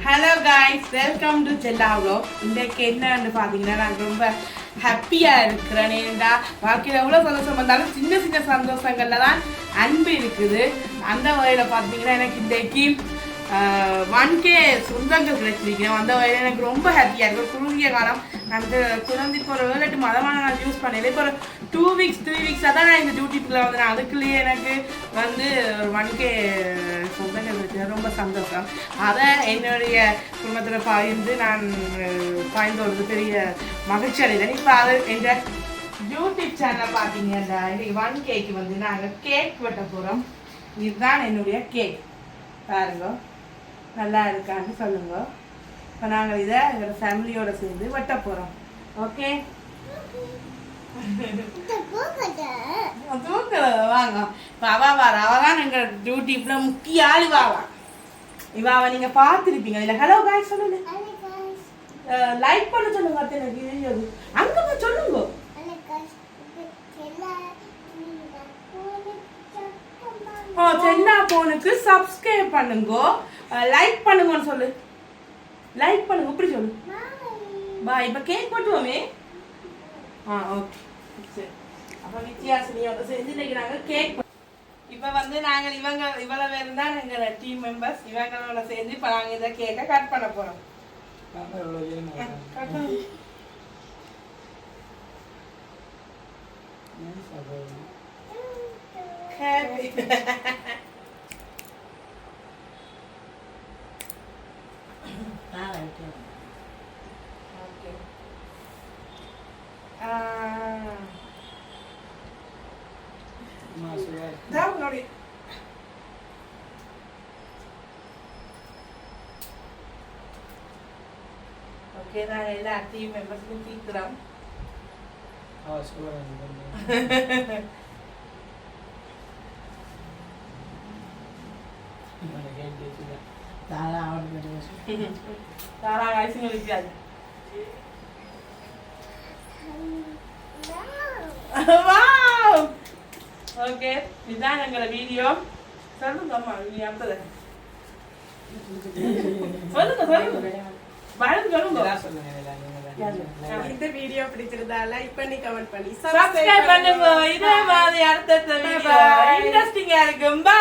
Hello guys, welcome to செல்லா vlog. இன்றைக்கு என்னன்னு பார்த்தீங்கன்னா நான் ரொம்ப ஹாப்பியாக இருக்கிறேன். ஏன்டா வாழ்க்கையில் எவ்வளோ சந்தோஷம் வந்தாலும் சின்ன சின்ன சந்தோஷங்களில் தான் அன்பு இருக்குது. அந்த வகையில் பார்த்தீங்கன்னா எனக்கு இன்றைக்கு 1K சொந்தங்கள் கிடைச்சிருக்கேன். அந்த வகையில் எனக்கு ரொம்ப ஹாப்பியாக இருக்குது. குறுகிய காலம் நான் குழந்தை இப்போ ஒரு 7-8 மாதமாக நான் யூஸ் பண்ணல. இப்போ ஒரு 2 வீக்ஸ் 3 வீக்ஸாக தான் நான் இந்த டியூட்டிக்குள்ளே வந்தேன். அதுக்குள்ளேயே எனக்கு வந்து 1K சொந்தங்கள் இருக்குது. ரொம்ப சந்தோஷம். அதை என்னுடைய குடும்பத்தில் பகிர்ந்து நான் பாய்ந்தோடுறது பெரிய மகிழ்ச்சி அடைகிறேன். இப்போ அது என்ற யூடியூப் சேனலில் பார்த்தீங்கன்னா இன்றைக்கி 1Kக்கு வந்து நாங்கள் கேக் வெட்ட போகிறோம். இதுதான் என்னுடைய கேக். பாருங்க, நல்லா இருக்கான்னு சொல்லுங்க. இப்போ நாங்கள் இதை எங்களோட ஃபேமிலியோடு சேர்ந்து வெட்ட போகிறோம். ஓகே, தூக்கல வாங்க. இப்போ அவதான் எங்கள் யூடியூப்பில் முக்கிய ஆள். இவாவை நீங்கள் பார்த்துருப்பீங்க. இல்லை ஹலோ காய் சொல்லுங்க, லைக் பண்ண சொல்லுங்க. எனக்கு அங்கே சொல்லுங்க. சென்னா போனுக்கு சப்ஸ்கிரைப் பண்ணுங்க, லைக் பண்ணுங்கன்னு சொல்லு. லைக் பண்ணுங்க, இப்படி சொல்லு. பாய். இப்போ கேக் போட்டுவோமே. ஓகே சரி. அப்போ வித்தியாசனியோட சேர்ந்து இன்னைக்கு நாங்கள் கேக். இப்போ வந்து நாங்கள் இவ்வளோ பேர் தான் எங்களோட டீம் மெம்பர்ஸ். இவங்களோட சேர்ந்து இப்போ நாங்கள் இதை கேக்கை கட் பண்ண போகிறோம். Happy. Okay, நான் எல்லா டீம் மெம்பர்ஸ்க்கும் தீக்குறோம். தாரா வயசுங்க இருக்காது. ஓகே, இதுதான் எங்களோட வீடியோ. சொல்லுங்க அம்மா, நீ அப்பத இந்த வீடியோ பிடிச்சிருந்தா லைக் பண்ணி கமெண்ட் பண்ணி சப்ஸ்கிரைப் பண்ணுங்க. இதே மாதிரி அடுத்த வீடியோ இன்ட்ரெஸ்டிங்கா இருக்கும். பை.